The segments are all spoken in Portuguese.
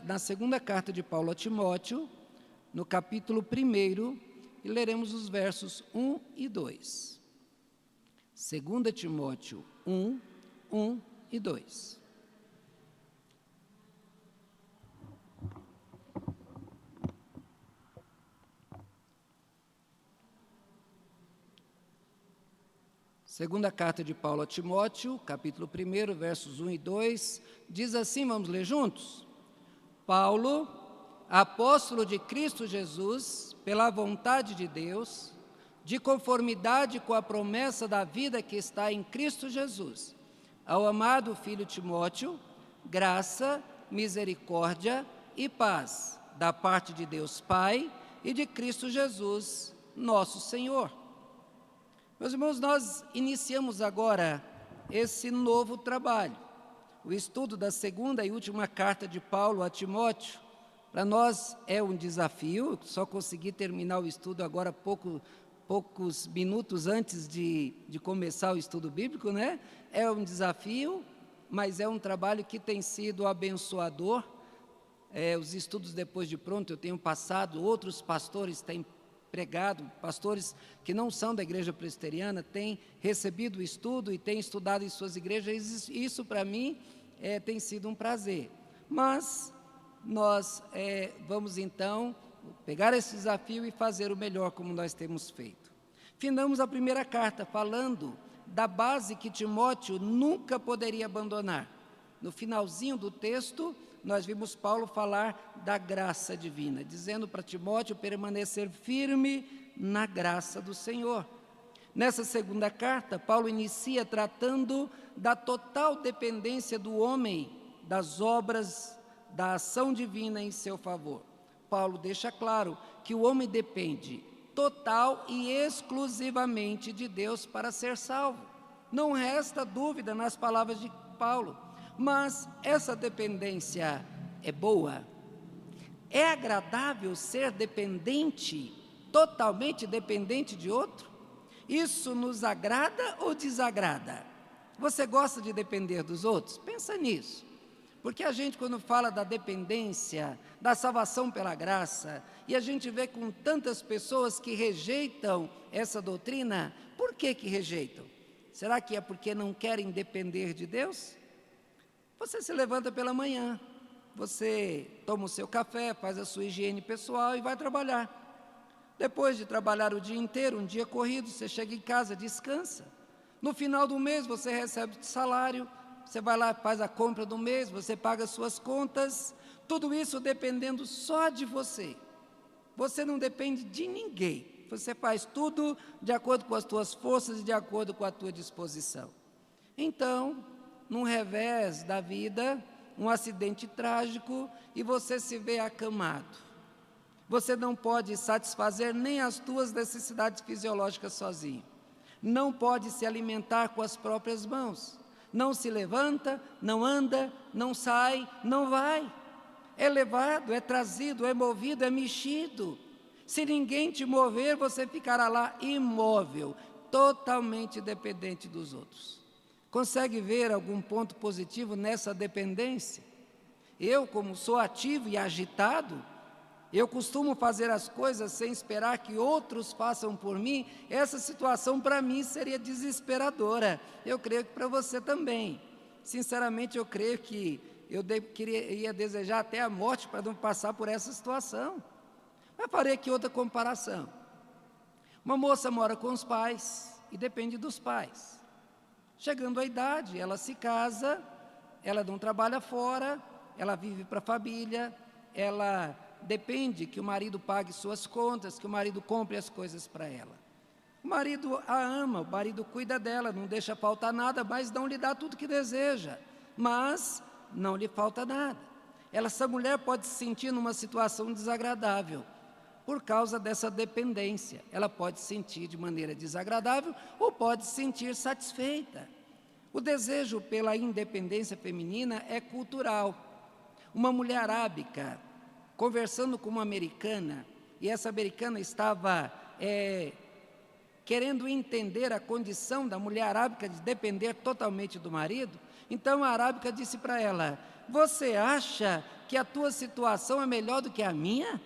na segunda carta de Paulo a Timóteo, no capítulo 1, e leremos os versos 1 e 2. 2 Timóteo 1, 1 e 2. Segunda carta de Paulo a Timóteo, capítulo 1, versos 1 e 2, diz assim, vamos ler juntos? Paulo, apóstolo de Cristo Jesus, pela vontade de Deus, de conformidade com a promessa da vida que está em Cristo Jesus, ao amado filho Timóteo, graça, misericórdia e paz, da parte de Deus Pai e de Cristo Jesus, nosso Senhor. Meus irmãos, nós iniciamos agora esse novo trabalho, o estudo da segunda e última carta de Paulo a Timóteo. Para nós é um desafio, só consegui terminar o estudo agora poucos minutos antes de começar o estudo bíblico, né? É um desafio, mas é um trabalho que tem sido abençoador. Os estudos depois de pronto, eu tenho passado, outros pastores têm pregado, pastores que não são da igreja presbiteriana, têm recebido o estudo e têm estudado em suas igrejas. Isso para mim tem sido um prazer. Mas nós vamos então pegar esse desafio e fazer o melhor como nós temos feito. Findamos a primeira carta falando da base que Timóteo nunca poderia abandonar. No finalzinho do texto, nós vimos Paulo falar da graça divina, dizendo para Timóteo permanecer firme na graça do Senhor. Nessa segunda carta, Paulo inicia tratando da total dependência do homem das obras da ação divina em seu favor. Paulo deixa claro que o homem depende total e exclusivamente de Deus para ser salvo. Não resta dúvida nas palavras de Paulo. Mas essa dependência é boa? É agradável ser dependente, totalmente dependente de outro? Isso nos agrada ou desagrada? Você gosta de depender dos outros? Pensa nisso. Porque a gente, quando fala da dependência, da salvação pela graça, e a gente vê com tantas pessoas que rejeitam essa doutrina, por que rejeitam? Será que é porque não querem depender de Deus? Você se levanta pela manhã, você toma o seu café, faz a sua higiene pessoal e vai trabalhar. Depois de trabalhar o dia inteiro, um dia corrido, você chega em casa, descansa. No final do mês você recebe o salário, você vai lá, faz a compra do mês, você paga as suas contas, tudo isso dependendo só de você. Você não depende de ninguém, você faz tudo de acordo com as tuas forças e de acordo com a tua disposição. Então, num revés da vida, um acidente trágico e você se vê acamado. Você não pode satisfazer nem as tuas necessidades fisiológicas sozinho. Não pode se alimentar com as próprias mãos. Não se levanta, não anda, não sai, não vai. É levado, é trazido, é movido, é mexido. Se ninguém te mover, você ficará lá imóvel, totalmente dependente dos outros. Consegue ver algum ponto positivo nessa dependência? Eu, como sou ativo e agitado, eu costumo fazer as coisas sem esperar que outros façam por mim. Essa situação para mim seria desesperadora. Eu creio que para você também. Sinceramente, eu creio que ia desejar até a morte para não passar por essa situação. Mas farei aqui outra comparação. Uma moça mora com os pais e depende dos pais. Chegando à idade, ela se casa, ela não trabalha fora, ela vive para a família, ela depende que o marido pague suas contas, que o marido compre as coisas para ela. O marido a ama, o marido cuida dela, não deixa faltar nada, mas não lhe dá tudo que deseja, mas não lhe falta nada. Essa mulher pode se sentir numa situação desagradável por causa dessa dependência. Ela pode se sentir de maneira desagradável ou pode se sentir satisfeita. O desejo pela independência feminina é cultural. Uma mulher arábica, conversando com uma americana, e essa americana estava querendo entender a condição da mulher arábica de depender totalmente do marido, então a arábica disse para ela: você acha que a tua situação é melhor do que a minha?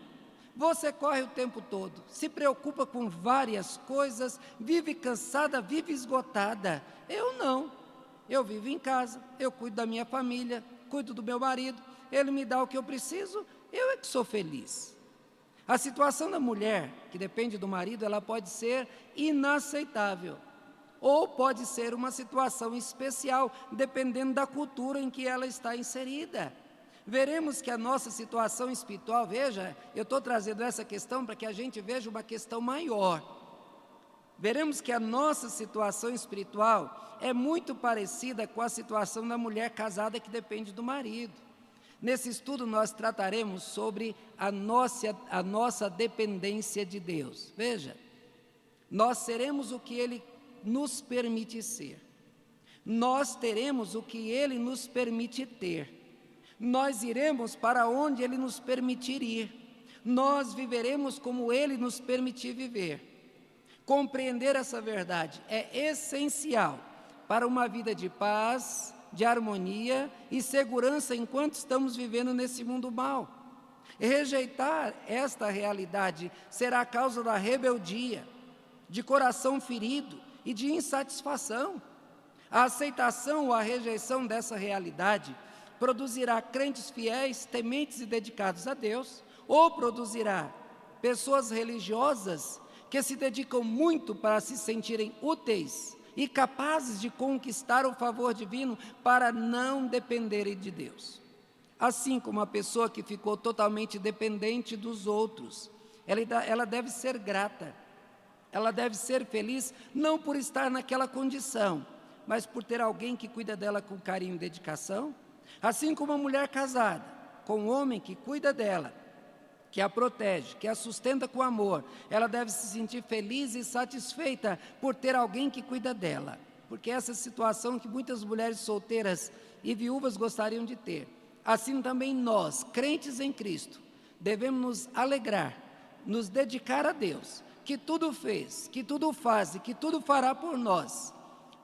Você corre o tempo todo, se preocupa com várias coisas, vive cansada, vive esgotada. Eu não. Eu vivo em casa, eu cuido da minha família, cuido do meu marido, ele me dá o que eu preciso, eu é que sou feliz. A situação da mulher, que depende do marido, ela pode ser inaceitável, ou pode ser uma situação especial, dependendo da cultura em que ela está inserida. Veremos que a nossa situação espiritual, veja, eu estou trazendo essa questão para que a gente veja uma questão maior. Veremos que a nossa situação espiritual é muito parecida com a situação da mulher casada que depende do marido. Nesse estudo nós trataremos sobre a nossa dependência de Deus. Veja, nós seremos o que Ele nos permite ser. Nós teremos o que Ele nos permite ter. Nós iremos para onde Ele nos permitir ir. Nós viveremos como Ele nos permitir viver. Compreender essa verdade é essencial para uma vida de paz, de harmonia e segurança enquanto estamos vivendo nesse mundo mau. Rejeitar esta realidade será a causa da rebeldia, de coração ferido e de insatisfação. A aceitação ou a rejeição dessa realidade produzirá crentes fiéis, tementes e dedicados a Deus, ou produzirá pessoas religiosas que se dedicam muito para se sentirem úteis e capazes de conquistar o favor divino para não dependerem de Deus. Assim como a pessoa que ficou totalmente dependente dos outros, ela deve ser grata, ela deve ser feliz, não por estar naquela condição, mas por ter alguém que cuida dela com carinho e dedicação. Assim como a mulher casada, com um homem que cuida dela, que a protege, que a sustenta com amor, ela deve se sentir feliz e satisfeita por ter alguém que cuida dela, porque essa é a situação que muitas mulheres solteiras e viúvas gostariam de ter. Assim também nós, crentes em Cristo, devemos nos alegrar, nos dedicar a Deus, que tudo fez, que tudo faz e que tudo fará por nós,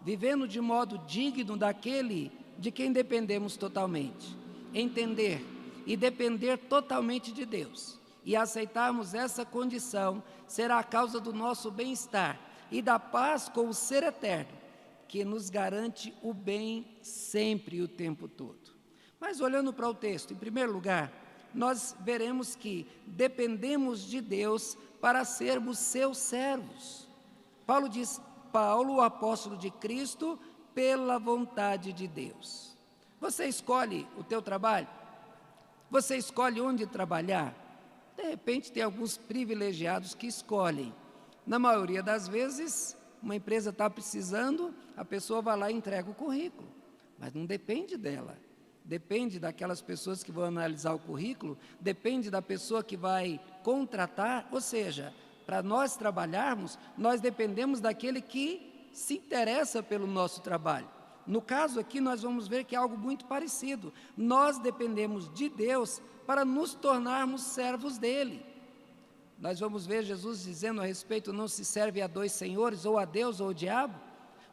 vivendo de modo digno daquele de quem dependemos totalmente. Entender e depender totalmente de Deus e aceitarmos essa condição será a causa do nosso bem-estar e da paz com o Ser Eterno, que nos garante o bem sempre e o tempo todo. Mas olhando para o texto, em primeiro lugar, nós veremos que dependemos de Deus para sermos seus servos. Paulo diz, Paulo, o apóstolo de Cristo, pela vontade de Deus. Você escolhe o teu trabalho? Você escolhe onde trabalhar? De repente tem alguns privilegiados que escolhem. Na maioria das vezes, uma empresa está precisando, a pessoa vai lá e entrega o currículo. Mas não depende dela. Depende daquelas pessoas que vão analisar o currículo, depende da pessoa que vai contratar, ou seja, para nós trabalharmos, nós dependemos daquele que se interessa pelo nosso trabalho. No caso aqui, nós vamos ver que é algo muito parecido. Nós dependemos de Deus para nos tornarmos servos dele. Nós vamos ver Jesus dizendo a respeito, não se serve a dois senhores, ou a Deus ou ao diabo.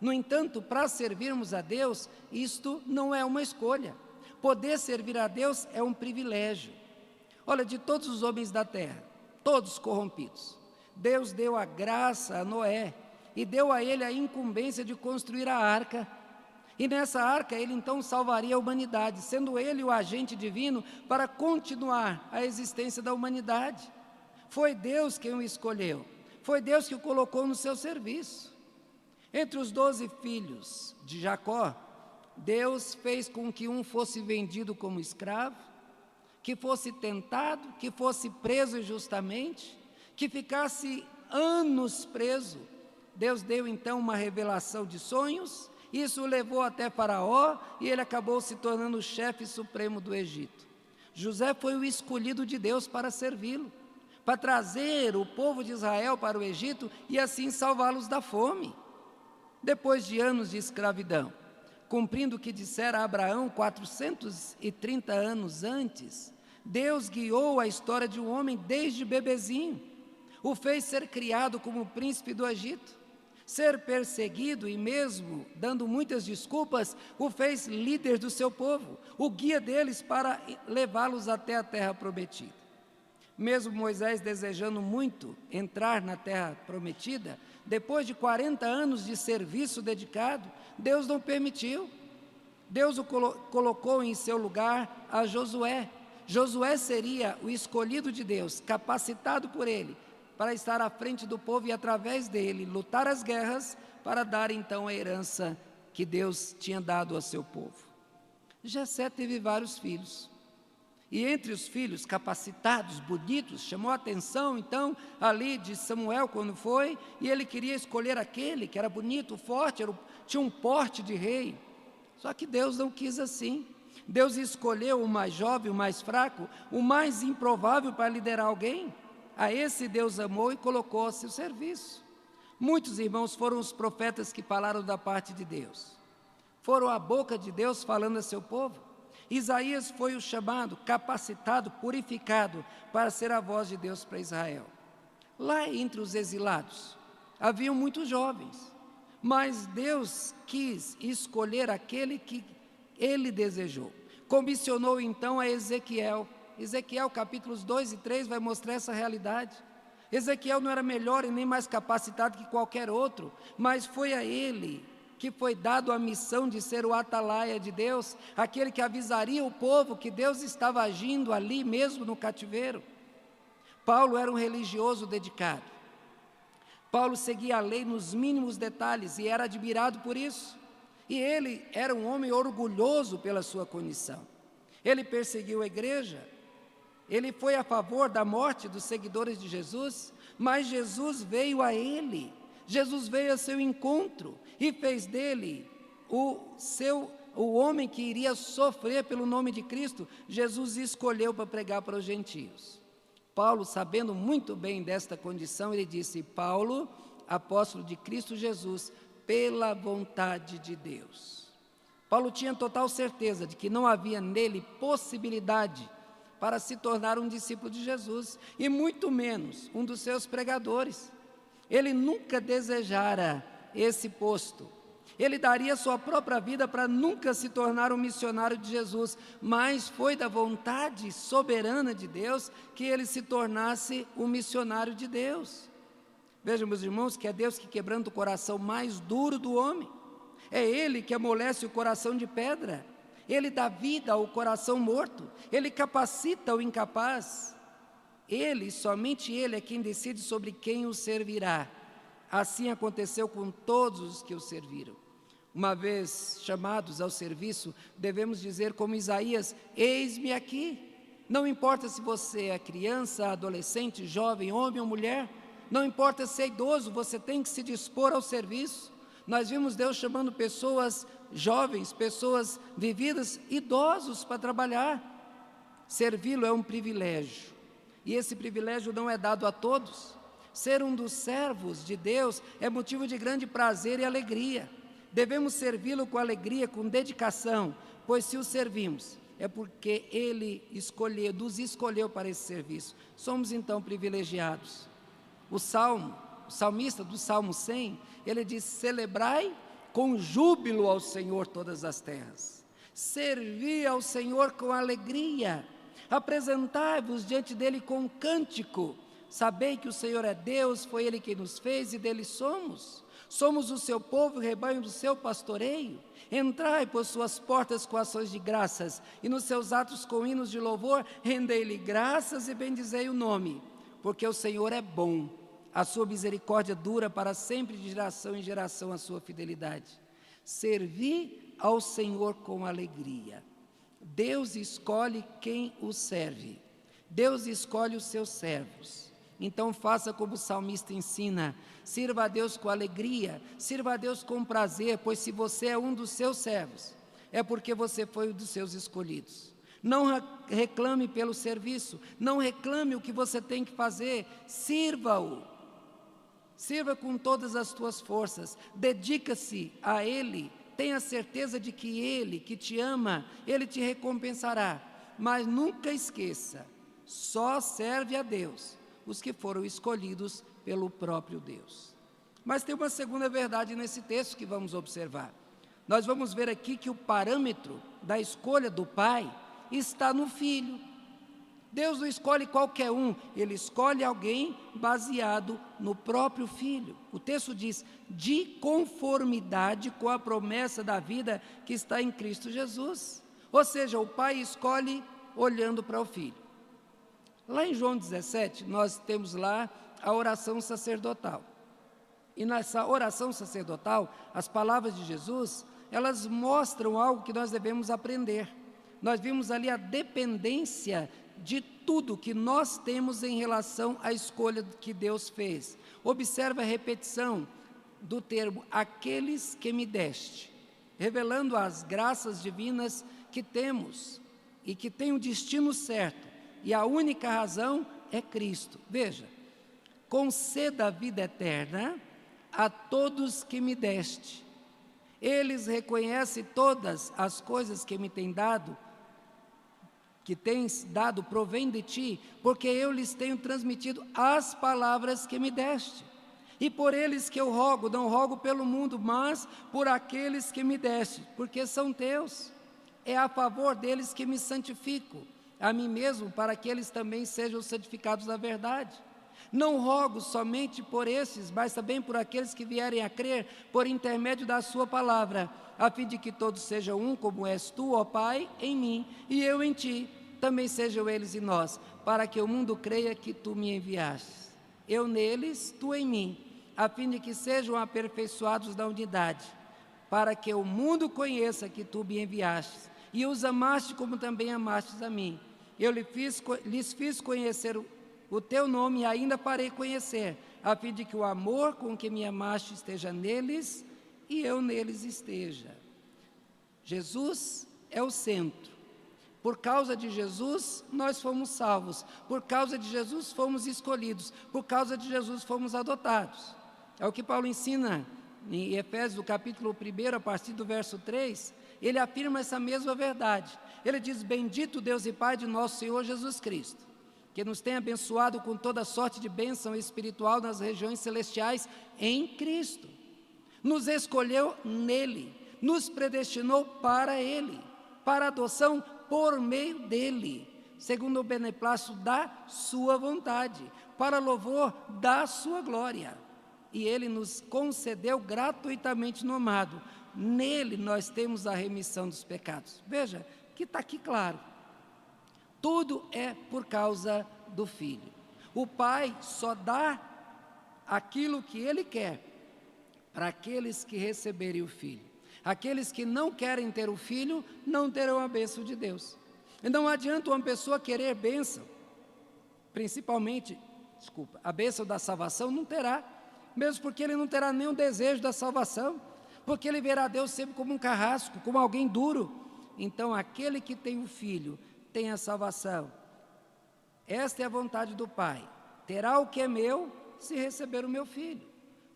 No entanto, para servirmos a Deus, isto não é uma escolha. Poder servir a Deus é um privilégio. Olha, de todos os homens da terra, todos corrompidos, Deus deu a graça a Noé e deu a ele a incumbência de construir a arca. E nessa arca ele então salvaria a humanidade, sendo ele o agente divino para continuar a existência da humanidade. Foi Deus quem o escolheu, foi Deus que o colocou no seu serviço. Entre os 12 filhos de Jacó, Deus fez com que um fosse vendido como escravo, que fosse tentado, que fosse preso injustamente, que ficasse anos preso. Deus deu então uma revelação de sonhos, isso o levou até Faraó e ele acabou se tornando o chefe supremo do Egito. José foi o escolhido de Deus para servi-lo, para trazer o povo de Israel para o Egito e assim salvá-los da fome. Depois de anos de escravidão, cumprindo o que dissera a Abraão 430 anos antes, Deus guiou a história de um homem desde bebezinho, o fez ser criado como príncipe do Egito. Ser perseguido e mesmo dando muitas desculpas, o fez líder do seu povo, o guia deles para levá-los até a terra prometida. Mesmo Moisés desejando muito entrar na terra prometida, depois de 40 anos de serviço dedicado, Deus não permitiu. Deus o colocou em seu lugar a Josué. Josué seria o escolhido de Deus, capacitado por ele, para estar à frente do povo e, através dele, lutar as guerras para dar então a herança que Deus tinha dado ao seu povo. Jessé teve vários filhos. E entre os filhos capacitados, bonitos, chamou a atenção então ali de Samuel quando foi, e ele queria escolher aquele que era bonito, forte, tinha um porte de rei. Só que Deus não quis assim. Deus escolheu o mais jovem, o mais fraco, o mais improvável para liderar alguém. A esse Deus amou e colocou a seu serviço. Muitos irmãos foram os profetas que falaram da parte de Deus. Foram a boca de Deus falando a seu povo. Isaías foi o chamado, capacitado, purificado para ser a voz de Deus para Israel. Lá entre os exilados, haviam muitos jovens, mas Deus quis escolher aquele que ele desejou. Comissionou então a Ezequiel. Ezequiel, capítulos 2 e 3, vai mostrar essa realidade. Ezequiel não era melhor e nem mais capacitado que qualquer outro, mas foi a ele que foi dado a missão de ser o atalaia de Deus, aquele que avisaria o povo que Deus estava agindo ali mesmo no cativeiro. Paulo era um religioso dedicado. Paulo seguia a lei nos mínimos detalhes e era admirado por isso. E ele era um homem orgulhoso pela sua condição. Ele perseguiu a igreja, ele foi a favor da morte dos seguidores de Jesus, mas Jesus veio a ele, Jesus veio ao seu encontro e fez dele o homem que iria sofrer pelo nome de Cristo. Jesus escolheu para pregar para os gentios. Paulo, sabendo muito bem desta condição, ele disse: Paulo, apóstolo de Cristo Jesus, pela vontade de Deus. Paulo tinha total certeza de que não havia nele possibilidade para se tornar um discípulo de Jesus, e muito menos um dos seus pregadores. Ele nunca desejara esse posto. Ele daria sua própria vida para nunca se tornar um missionário de Jesus, mas foi da vontade soberana de Deus que ele se tornasse um missionário de Deus. Vejam, meus irmãos, que é Deus que quebranta o coração mais duro do homem. É Ele que amolece o coração de pedra. Ele dá vida ao coração morto. Ele capacita o incapaz. Ele, somente Ele é quem decide sobre quem o servirá. Assim aconteceu com todos os que o serviram. Uma vez chamados ao serviço, devemos dizer como Isaías: eis-me aqui. Não importa se você é criança, adolescente, jovem, homem ou mulher, não importa se é idoso, você tem que se dispor ao serviço. Nós vimos Deus chamando pessoas jovens, pessoas vividas, idosos para trabalhar. Servi-lo é um privilégio, e esse privilégio não é dado a todos. Ser um dos servos de Deus é motivo de grande prazer e alegria. Devemos servi-lo com alegria, com dedicação, pois se o servimos, é porque Ele nos escolheu para esse serviço. Somos então privilegiados. O salmista do Salmo 100, ele diz: celebrai com júbilo ao Senhor todas as terras. Servi ao Senhor com alegria. Apresentai-vos diante dEle com cântico. Sabei que o Senhor é Deus, foi Ele quem nos fez e dele somos. Somos o seu povo, o rebanho do seu pastoreio. Entrai por suas portas com ações de graças, e nos seus atos com hinos de louvor, rendei-lhe graças e bendizei o nome. Porque o Senhor é bom, a sua misericórdia dura para sempre, de geração em geração a sua fidelidade. Servi ao Senhor com alegria. Deus escolhe quem o serve. Deus escolhe os seus servos. Então faça como o salmista ensina: sirva a Deus com alegria, sirva a Deus com prazer, pois se você é um dos seus servos, é porque você foi um dos seus escolhidos. Não reclame pelo serviço, não reclame o que você tem que fazer, sirva-o. Sirva com todas as tuas forças, dedica-se a Ele, tenha certeza de que Ele, que te ama, Ele te recompensará. Mas nunca esqueça, só serve a Deus os que foram escolhidos pelo próprio Deus. Mas tem uma segunda verdade nesse texto que vamos observar. Nós vamos ver aqui que o parâmetro da escolha do Pai está no Filho. Deus não escolhe qualquer um, Ele escolhe alguém baseado no próprio Filho. O texto diz, de conformidade com a promessa da vida que está em Cristo Jesus. Ou seja, o Pai escolhe olhando para o Filho. Lá em João 17, nós temos lá a oração sacerdotal. E nessa oração sacerdotal, as palavras de Jesus, elas mostram algo que nós devemos aprender. Nós vimos ali a dependência de tudo que nós temos em relação à escolha que Deus fez. Observe a repetição do termo, aqueles que me deste, revelando as graças divinas que temos e que tem um destino certo. E a única razão é Cristo. Veja, conceda a vida eterna a todos que me deste. Eles reconhecem todas as coisas que me têm dado, que tens dado, provém de ti, porque eu lhes tenho transmitido as palavras que me deste. E por eles que eu rogo, não rogo pelo mundo, mas por aqueles que me deste, porque são teus. É a favor deles que me santifico, a mim mesmo, para que eles também sejam santificados na verdade. Não rogo somente por esses, mas também por aqueles que vierem a crer por intermédio da sua palavra, a fim de que todos sejam um, como és tu, ó Pai, em mim, e eu em ti, também sejam eles em nós, para que o mundo creia que tu me enviaste. Eu neles, tu em mim, a fim de que sejam aperfeiçoados na unidade, para que o mundo conheça que tu me enviaste, e os amaste como também amastes a mim. Eu lhes fiz conhecer o teu nome e ainda farei conhecer, a fim de que o amor com que me amaste esteja neles e eu neles esteja. Jesus é o centro. Por causa de Jesus, nós fomos salvos. Por causa de Jesus, fomos escolhidos. Por causa de Jesus, fomos adotados. É o que Paulo ensina em Efésios, no capítulo 1, a partir do verso 3, ele afirma essa mesma verdade. Ele diz, bendito Deus e Pai de nosso Senhor Jesus Cristo, que nos tem abençoado com toda sorte de bênção espiritual nas regiões celestiais em Cristo. Nos escolheu nele, nos predestinou para ele, para adoção por meio dele, segundo o beneplácito da sua vontade, para louvor da sua glória. E ele nos concedeu gratuitamente no amado. Nele nós temos a remissão dos pecados. Veja que está aqui claro. Tudo é por causa do Filho. O Pai só dá aquilo que Ele quer para aqueles que receberem o Filho. Aqueles que não querem ter o Filho, não terão a bênção de Deus. E não adianta uma pessoa querer bênção, principalmente, a bênção da salvação não terá, mesmo porque ele não terá nenhum desejo da salvação, porque ele verá Deus sempre como um carrasco, como alguém duro. Então, aquele que tem o Filho, tem a salvação. Esta é a vontade do Pai. Terá o que é meu, se receber o meu Filho.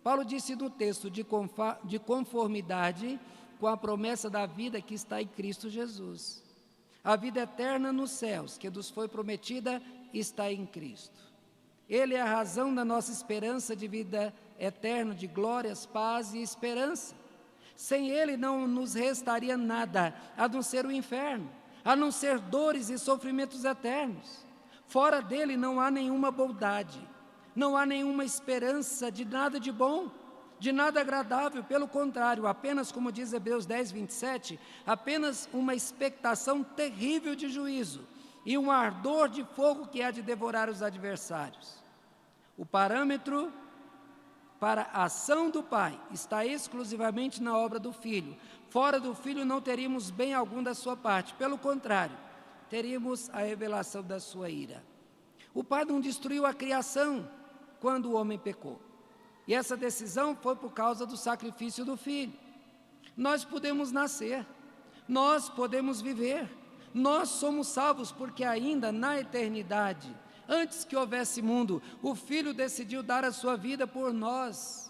Paulo disse no texto de conformidade com a promessa da vida que está em Cristo Jesus. A vida eterna nos céus, que nos foi prometida, está em Cristo. Ele é a razão da nossa esperança de vida eterna, de glórias, paz e esperança. Sem Ele não nos restaria nada, a não ser o inferno, a não ser dores e sofrimentos eternos. Fora dele não há nenhuma bondade, não há nenhuma esperança de nada de bom, de nada agradável, pelo contrário, apenas, como diz Hebreus 10, 27, apenas uma expectação terrível de juízo e um ardor de fogo que há de devorar os adversários. O parâmetro para a ação do Pai está exclusivamente na obra do Filho. Fora do Filho não teríamos bem algum da sua parte, pelo contrário, teríamos a revelação da sua ira. O Pai não destruiu a criação quando o homem pecou. E essa decisão foi por causa do sacrifício do Filho. Nós podemos nascer, nós podemos viver, nós somos salvos porque ainda na eternidade, antes que houvesse mundo, o Filho decidiu dar a sua vida por nós.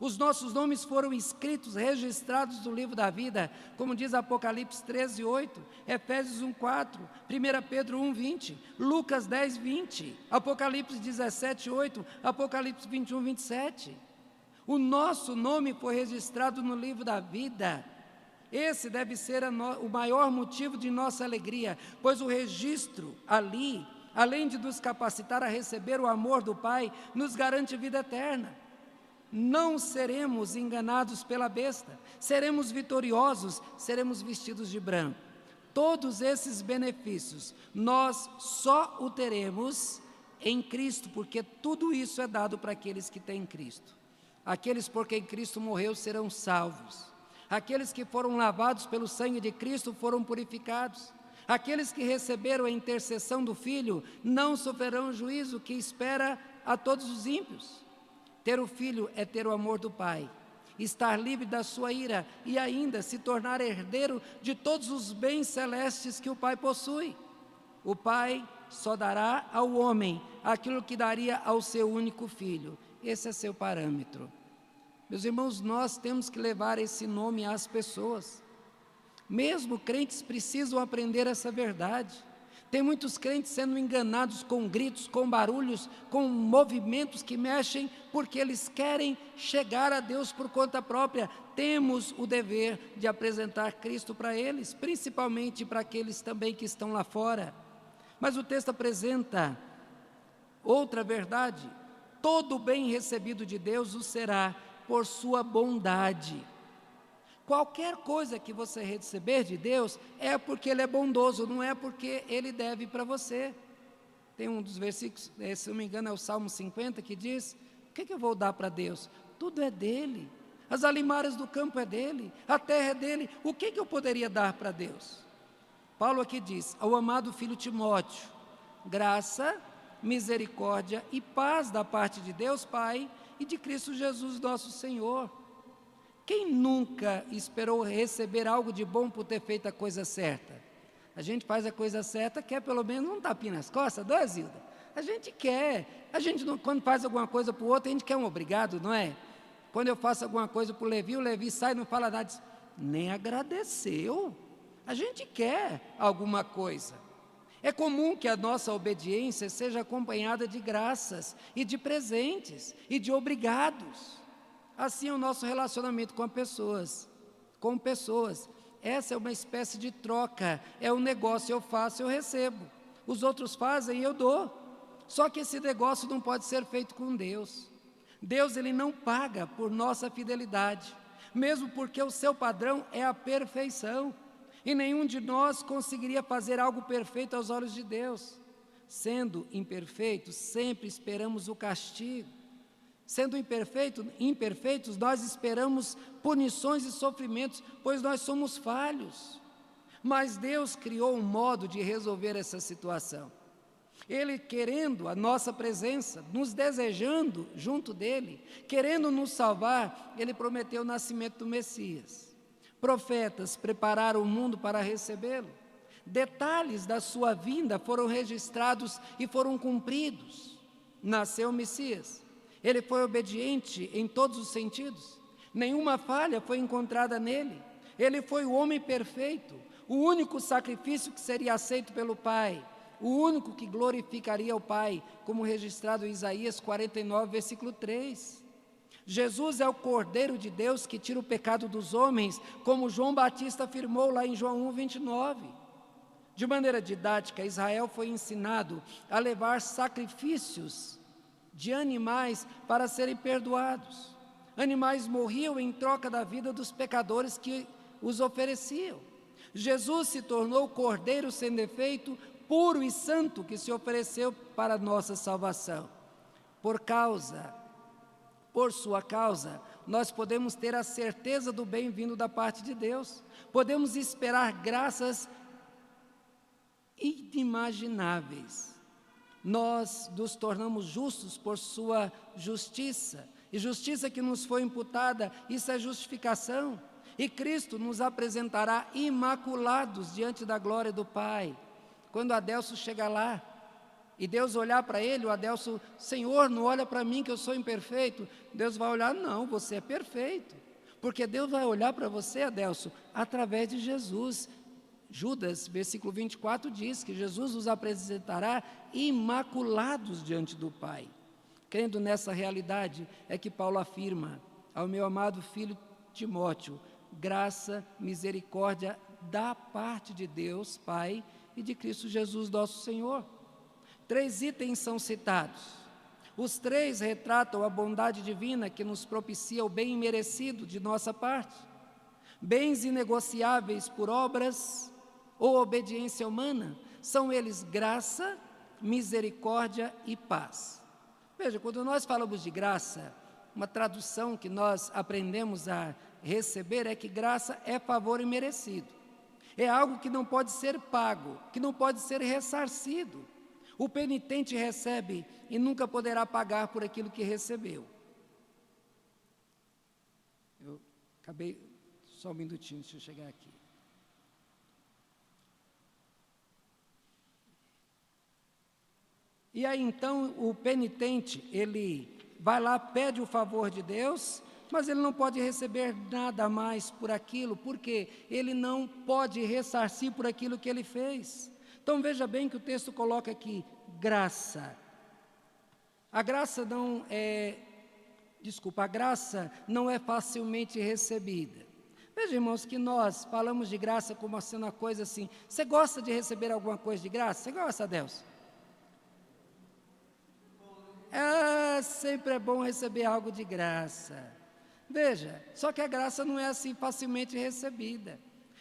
Os nossos nomes foram escritos, registrados no livro da vida, como diz Apocalipse 13, 8, Efésios 1, 4, 1 Pedro 1, 20, Lucas 10, 20, Apocalipse 17, 8, Apocalipse 21, 27. O nosso nome foi registrado no livro da vida. Esse deve ser o maior motivo de nossa alegria, pois o registro ali, além de nos capacitar a receber o amor do Pai, nos garante vida eterna. Não seremos enganados pela besta, seremos vitoriosos, seremos vestidos de branco. Todos esses benefícios nós só o teremos em Cristo, porque tudo isso é dado para aqueles que têm Cristo. Aqueles por quem Cristo morreu serão salvos. Aqueles que foram lavados pelo sangue de Cristo foram purificados. Aqueles que receberam a intercessão do Filho não sofrerão o juízo que espera a todos os ímpios. Ter o Filho é ter o amor do Pai, estar livre da sua ira e ainda se tornar herdeiro de todos os bens celestes que o Pai possui. O Pai só dará ao homem aquilo que daria ao seu único filho. Esse é seu parâmetro. Meus irmãos, nós temos que levar esse nome às pessoas. Mesmo crentes precisam aprender essa verdade. Tem muitos crentes sendo enganados com gritos, com barulhos, com movimentos que mexem, porque eles querem chegar a Deus por conta própria. Temos o dever de apresentar Cristo para eles, principalmente para aqueles também que estão lá fora. Mas o texto apresenta outra verdade: todo bem recebido de Deus o será por sua bondade. Qualquer coisa que você receber de Deus é porque Ele é bondoso, não é porque Ele deve para você. Tem um dos versículos, se não me engano é o Salmo 50, que diz: o que eu vou dar para Deus? Tudo é dele, as alimárias do campo é dele, a terra é dele, o que eu poderia dar para Deus? Paulo aqui diz: ao amado filho Timóteo, graça, misericórdia e paz da parte de Deus Pai e de Cristo Jesus nosso Senhor. Quem nunca esperou receber algo de bom por ter feito a coisa certa? A gente faz a coisa certa, quer pelo menos um tapinha nas costas, não é, Zilda? A gente quer. A gente, quando faz alguma coisa para o outro, a gente quer um obrigado, não é? Quando eu faço alguma coisa para o Levi sai e não fala nada, diz, nem agradeceu. A gente quer alguma coisa. É comum que a nossa obediência seja acompanhada de graças e de presentes e de obrigados. Assim é o nosso relacionamento com pessoas. Essa é uma espécie de troca, é um negócio, eu faço, eu recebo. Os outros fazem, eu dou. Só que esse negócio não pode ser feito com Deus. Deus, Ele não paga por nossa fidelidade, mesmo porque o seu padrão é a perfeição. E nenhum de nós conseguiria fazer algo perfeito aos olhos de Deus. Sendo imperfeitos, sempre esperamos o castigo. Sendo imperfeitos, nós esperamos punições e sofrimentos, pois nós somos falhos. Mas Deus criou um modo de resolver essa situação. Ele querendo a nossa presença, nos desejando junto dEle, querendo nos salvar, Ele prometeu o nascimento do Messias. Profetas prepararam o mundo para recebê-lo. Detalhes da sua vinda foram registrados e foram cumpridos. Nasceu o Messias. Ele foi obediente em todos os sentidos. Nenhuma falha foi encontrada nele. Ele foi o homem perfeito, o único sacrifício que seria aceito pelo Pai, o único que glorificaria o Pai, como registrado em Isaías 49, versículo 3. Jesus é o Cordeiro de Deus que tira o pecado dos homens, como João Batista afirmou lá em João 1, 29. De maneira didática, Israel foi ensinado a levar sacrifícios de animais para serem perdoados. Animais morriam em troca da vida dos pecadores que os ofereciam. Jesus se tornou o Cordeiro sem defeito, puro e santo, que se ofereceu para a nossa salvação. Por sua causa, nós podemos ter a certeza do bem-vindo da parte de Deus. Podemos esperar graças inimagináveis. Nós nos tornamos justos por sua justiça, e justiça que nos foi imputada, isso é justificação, e Cristo nos apresentará imaculados diante da glória do Pai. Quando Adelso chegar lá, e Deus olhar para ele, o Adelso, Senhor, não olha para mim que eu sou imperfeito. Deus vai olhar, não, você é perfeito, porque Deus vai olhar para você, Adelso, através de Jesus. Judas, versículo 24, diz que Jesus nos apresentará imaculados diante do Pai. Crendo nessa realidade, é que Paulo afirma: ao meu amado filho Timóteo, graça, misericórdia da parte de Deus, Pai, e de Cristo Jesus, nosso Senhor. 3 itens são citados. Os 3 retratam a bondade divina que nos propicia o bem merecido de nossa parte. Bens inegociáveis por obras ou obediência humana, são eles graça, misericórdia e paz. Veja, quando nós falamos de graça, uma tradução que nós aprendemos a receber é que graça é favor imerecido. É algo que não pode ser pago, que não pode ser ressarcido. O penitente recebe e nunca poderá pagar por aquilo que recebeu. Eu acabei, só um minutinho, deixa eu chegar aqui. E aí então o penitente, ele vai lá, pede o favor de Deus, mas ele não pode receber nada mais por aquilo, porque ele não pode ressarcir por aquilo que ele fez. Então veja bem que o texto coloca aqui, graça. A graça não é facilmente recebida. Veja, irmãos, que nós falamos de graça como sendo uma coisa assim, você gosta de receber alguma coisa de graça? Você gosta, Deus? Sempre é bom receber algo de graça. Veja, só que a graça não é assim facilmente recebida.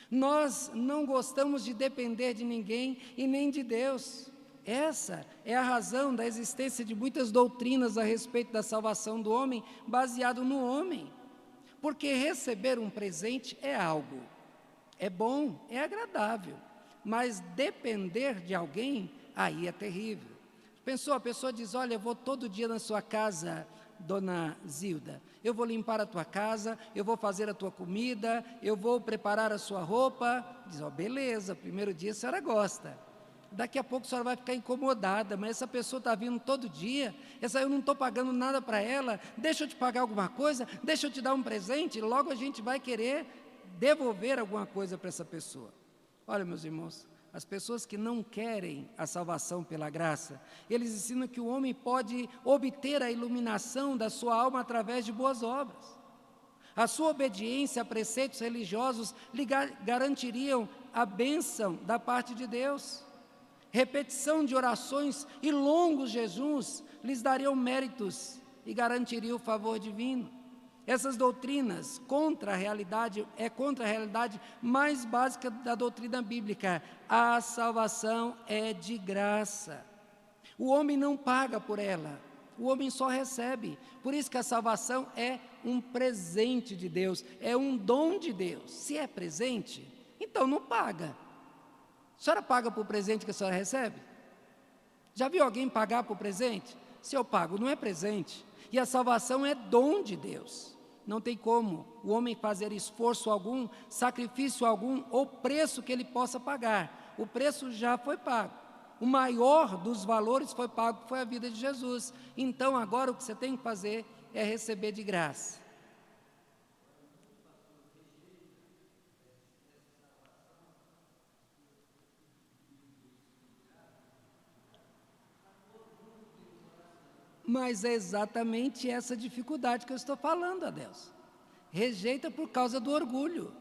Nós não gostamos de depender de ninguém e nem de Deus. Essa é a razão da existência de muitas doutrinas a respeito da salvação do homem, baseado no homem. Porque receber um presente é algo, é bom, é agradável, mas depender de alguém, aí é terrível. Pensou, a pessoa diz, olha, eu vou todo dia na sua casa, dona Zilda, eu vou limpar a tua casa, eu vou fazer a tua comida, eu vou preparar a sua roupa. Diz, beleza, primeiro dia a senhora gosta. Daqui a pouco a senhora vai ficar incomodada, mas essa pessoa está vindo todo dia, eu não estou pagando nada para ela, deixa eu te pagar alguma coisa, deixa eu te dar um presente, logo a gente vai querer devolver alguma coisa para essa pessoa. Olha, meus irmãos, as pessoas que não querem a salvação pela graça, eles ensinam que o homem pode obter a iluminação da sua alma através de boas obras. A sua obediência a preceitos religiosos lhe garantiriam a bênção da parte de Deus. Repetição de orações e longos jejuns lhes dariam méritos e garantiriam o favor divino. Essas doutrinas contra a realidade mais básica da doutrina bíblica. A salvação é de graça. O homem não paga por ela, o homem só recebe. Por isso que a salvação é um presente de Deus, é um dom de Deus. Se é presente, então não paga. A senhora paga por presente que a senhora recebe? Já viu alguém pagar por presente? Se eu pago, não é presente. E a salvação é dom de Deus. Não tem como o homem fazer esforço algum, sacrifício algum, ou preço que ele possa pagar. O preço já foi pago. O maior dos valores foi pago, foi a vida de Jesus. Então, agora o que você tem que fazer é receber de graça. Mas é exatamente essa dificuldade que eu estou falando, Adelson. Rejeita por causa do orgulho.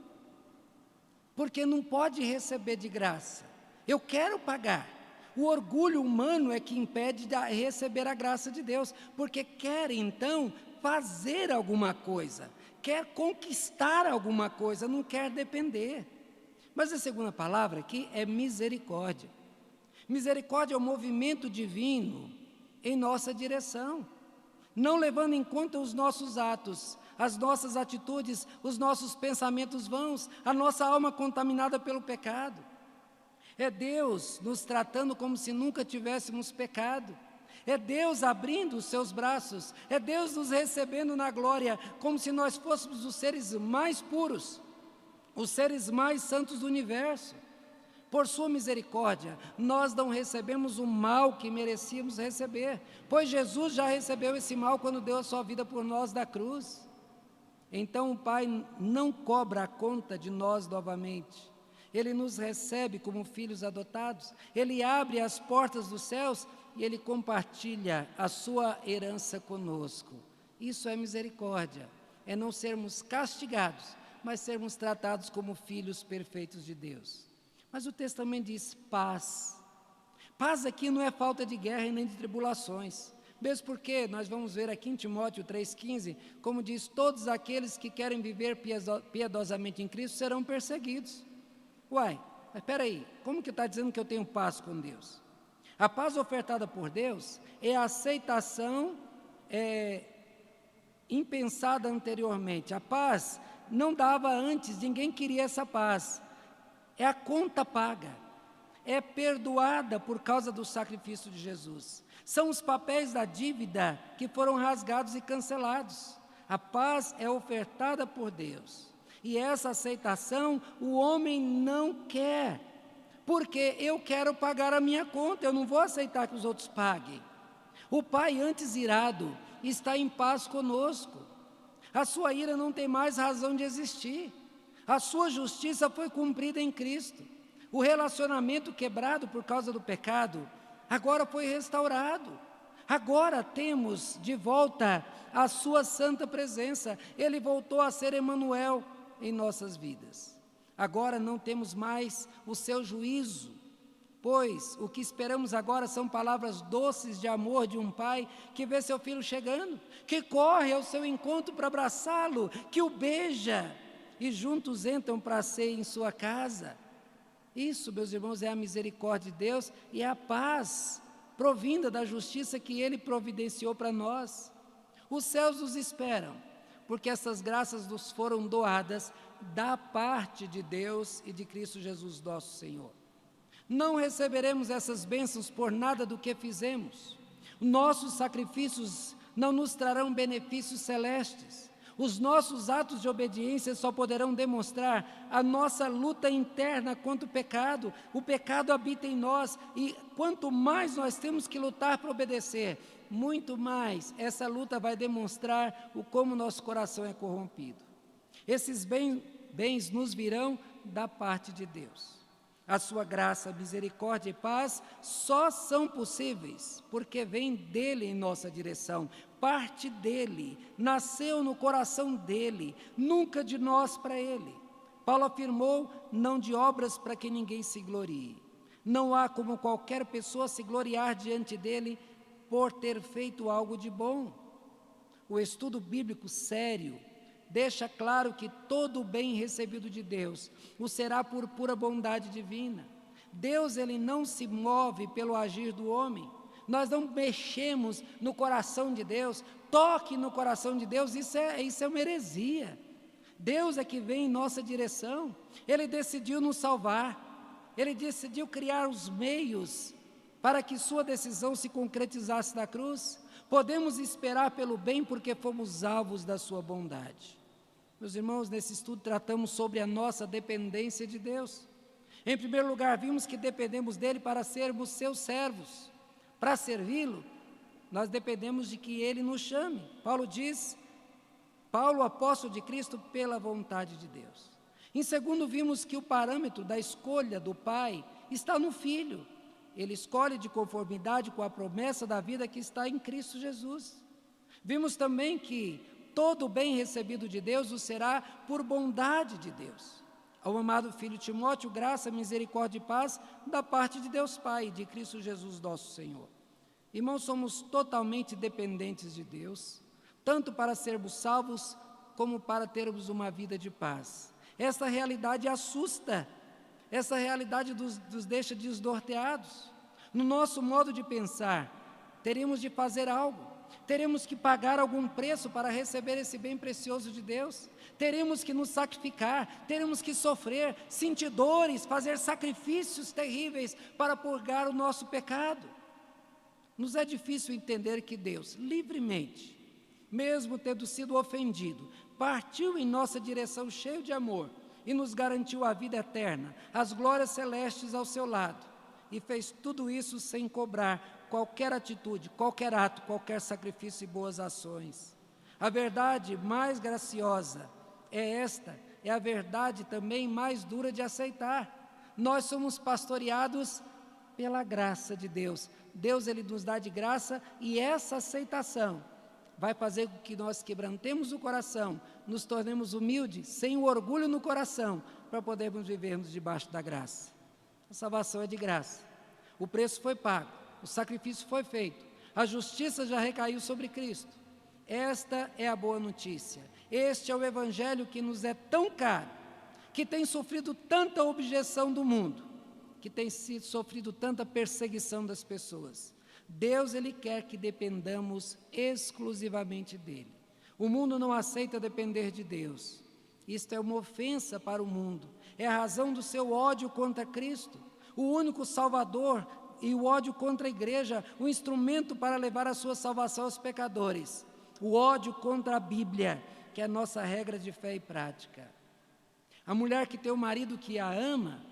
Porque não pode receber de graça. Eu quero pagar. O orgulho humano é que impede de receber a graça de Deus. Porque quer, então, fazer alguma coisa. Quer conquistar alguma coisa, não quer depender. Mas a segunda palavra aqui é misericórdia. Misericórdia é o movimento divino em nossa direção, não levando em conta os nossos atos, as nossas atitudes, os nossos pensamentos vãos, a nossa alma contaminada pelo pecado. É Deus nos tratando como se nunca tivéssemos pecado. É Deus abrindo os seus braços, é Deus nos recebendo na glória, como se nós fôssemos os seres mais puros, os seres mais santos do universo. Por sua misericórdia, nós não recebemos o mal que merecíamos receber, pois Jesus já recebeu esse mal quando deu a sua vida por nós da cruz. Então o Pai não cobra a conta de nós novamente. Ele nos recebe como filhos adotados, Ele abre as portas dos céus e Ele compartilha a sua herança conosco. Isso é misericórdia. é não sermos castigados, mas sermos tratados como filhos perfeitos de Deus. Mas o texto também diz paz. Paz aqui não é falta de guerra e nem de tribulações. Mesmo porque nós vamos ver aqui em Timóteo 3,15, como diz, todos aqueles que querem viver piedosamente em Cristo serão perseguidos. Uai, mas espera aí, como que está dizendo que eu tenho paz com Deus? A paz ofertada por Deus é a aceitação impensada anteriormente. A paz não dava antes, ninguém queria essa paz. É a conta paga, é perdoada por causa do sacrifício de Jesus. São os papéis da dívida que foram rasgados e cancelados. A paz é ofertada por Deus. E essa aceitação o homem não quer, porque eu quero pagar a minha conta, eu não vou aceitar que os outros paguem. O Pai, antes irado, está em paz conosco. A sua ira não tem mais razão de existir. A sua justiça foi cumprida em Cristo. O relacionamento quebrado por causa do pecado agora foi restaurado. Agora temos de volta a sua santa presença. Ele voltou a ser Emanuel em nossas vidas. Agora não temos mais o seu juízo, pois o que esperamos agora são palavras doces de amor de um pai que vê seu filho chegando, que corre ao seu encontro para abraçá-lo, que o beija e juntos entram para a ceia em sua casa. Isso, meus irmãos, é a misericórdia de Deus e é a paz provinda da justiça que Ele providenciou para nós. Os céus nos esperam, porque essas graças nos foram doadas da parte de Deus e de Cristo Jesus nosso Senhor. Não receberemos essas bênçãos por nada do que fizemos. Nossos sacrifícios não nos trarão benefícios celestes. Os nossos atos de obediência só poderão demonstrar a nossa luta interna contra o pecado. O pecado habita em nós e quanto mais nós temos que lutar para obedecer, muito mais essa luta vai demonstrar o como nosso coração é corrompido. Esses bens nos virão da parte de Deus. A sua graça, misericórdia e paz só são possíveis porque vem dele em nossa direção, parte dele, nasceu no coração dele, nunca de nós para ele. Paulo afirmou, não de obras para que ninguém se glorie. Não há como qualquer pessoa se gloriar diante dele por ter feito algo de bom. O estudo bíblico sério deixa claro que todo o bem recebido de Deus o será por pura bondade divina. Deus, ele não se move pelo agir do homem. Nós não mexemos no coração de Deus, toque no coração de Deus, isso é uma heresia. Deus é que vem em nossa direção, Ele decidiu nos salvar, Ele decidiu criar os meios para que sua decisão se concretizasse na cruz. Podemos esperar pelo bem porque fomos alvos da sua bondade. Meus irmãos, nesse estudo tratamos sobre a nossa dependência de Deus. Em primeiro lugar, vimos que dependemos dele para sermos seus servos. Para servi-lo, nós dependemos de que ele nos chame. Paulo diz, Paulo, apóstolo de Cristo, pela vontade de Deus. Em segundo, vimos que o parâmetro da escolha do Pai está no Filho. Ele escolhe de conformidade com a promessa da vida que está em Cristo Jesus. Vimos também que todo o bem recebido de Deus o será por bondade de Deus. Ao amado filho Timóteo, graça, misericórdia e paz da parte de Deus Pai e de Cristo Jesus nosso Senhor. Irmãos, somos totalmente dependentes de Deus, tanto para sermos salvos como para termos uma vida de paz. Essa realidade assusta, essa realidade nos deixa desnorteados. No nosso modo de pensar, teremos de fazer algo, teremos que pagar algum preço para receber esse bem precioso de Deus, teremos que nos sacrificar, teremos que sofrer, sentir dores, fazer sacrifícios terríveis para purgar o nosso pecado. Nos é difícil entender que Deus, livremente, mesmo tendo sido ofendido, partiu em nossa direção cheio de amor e nos garantiu a vida eterna, as glórias celestes ao seu lado, e fez tudo isso sem cobrar qualquer atitude, qualquer ato, qualquer sacrifício e boas ações. A verdade mais graciosa é esta, é a verdade também mais dura de aceitar. Nós somos pastoreados pela graça de Deus. Deus, ele nos dá de graça, e essa aceitação vai fazer com que nós quebrantemos o coração, nos tornemos humildes, sem o orgulho no coração, para podermos vivermos debaixo da graça. A salvação é de graça. O preço foi pago, o sacrifício foi feito, a justiça já recaiu sobre Cristo. Esta é a boa notícia. Este é o Evangelho que nos é tão caro, que tem sofrido tanta objeção do mundo, que tem sofrido tanta perseguição das pessoas. Deus, Ele quer que dependamos exclusivamente dEle. O mundo não aceita depender de Deus. Isto é uma ofensa para o mundo. É a razão do seu ódio contra Cristo, o único Salvador, e o ódio contra a igreja, o instrumento para levar a sua salvação aos pecadores. O ódio contra a Bíblia, que é a nossa regra de fé e prática. A mulher que tem o marido que a ama,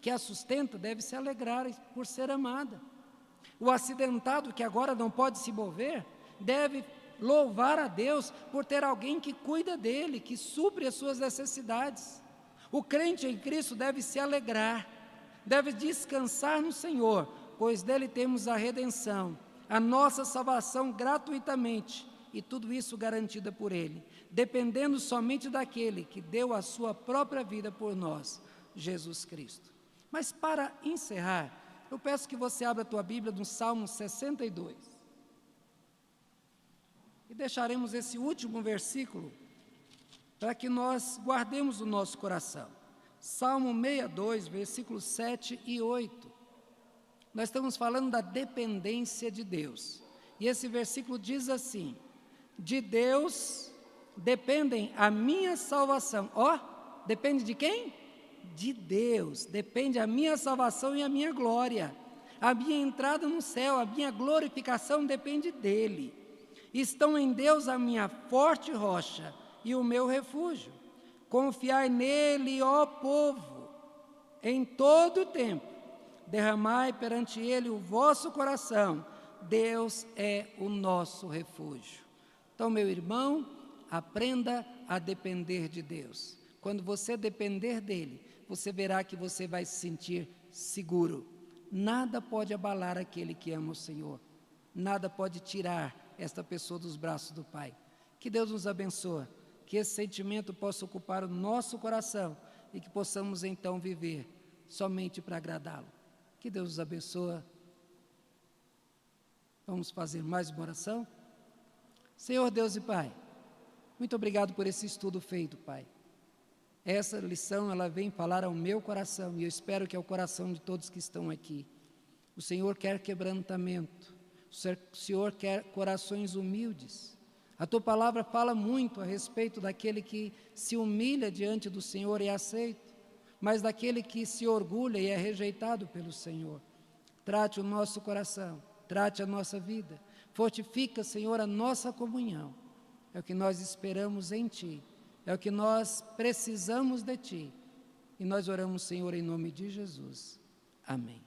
que a sustenta, deve se alegrar por ser amada. O acidentado que agora não pode se mover, deve louvar a Deus por ter alguém que cuida dele, que supre as suas necessidades. O crente em Cristo deve se alegrar, deve descansar no Senhor, pois dele temos a redenção, a nossa salvação gratuitamente, e tudo isso garantida por Ele, dependendo somente daquele que deu a sua própria vida por nós, Jesus Cristo. Mas para encerrar, eu peço que você abra a tua Bíblia no Salmo 62. E deixaremos esse último versículo para que nós guardemos o nosso coração. Salmo 62, versículos 7 e 8. Nós estamos falando da dependência de Deus. E esse versículo diz assim: de Deus dependem a minha salvação. Depende de quem? De Deus. Depende a minha salvação e a minha glória. A minha entrada no céu, a minha glorificação depende dEle. Estão em Deus a minha forte rocha e o meu refúgio. Confiai nele, ó povo, em todo o tempo. Derramai perante Ele o vosso coração. Deus é o nosso refúgio. Então, meu irmão, aprenda a depender de Deus. Quando você depender dEle, você verá que você vai se sentir seguro. Nada pode abalar aquele que ama o Senhor. Nada pode tirar esta pessoa dos braços do Pai. Que Deus nos abençoe, que esse sentimento possa ocupar o nosso coração e que possamos então viver somente para agradá-lo. Que Deus nos abençoe. Vamos fazer mais uma oração? Senhor Deus e Pai, muito obrigado por esse estudo feito, Pai. Essa lição, ela vem falar ao meu coração, e eu espero que é o coração de todos que estão aqui. O Senhor quer quebrantamento, o Senhor quer corações humildes. A Tua palavra fala muito a respeito daquele que se humilha diante do Senhor e é aceito, mas daquele que se orgulha e é rejeitado pelo Senhor. Trate o nosso coração, trate a nossa vida, fortifica, Senhor, a nossa comunhão. É o que nós esperamos em Ti, é o que nós precisamos de Ti. E nós oramos, Senhor, em nome de Jesus. Amém.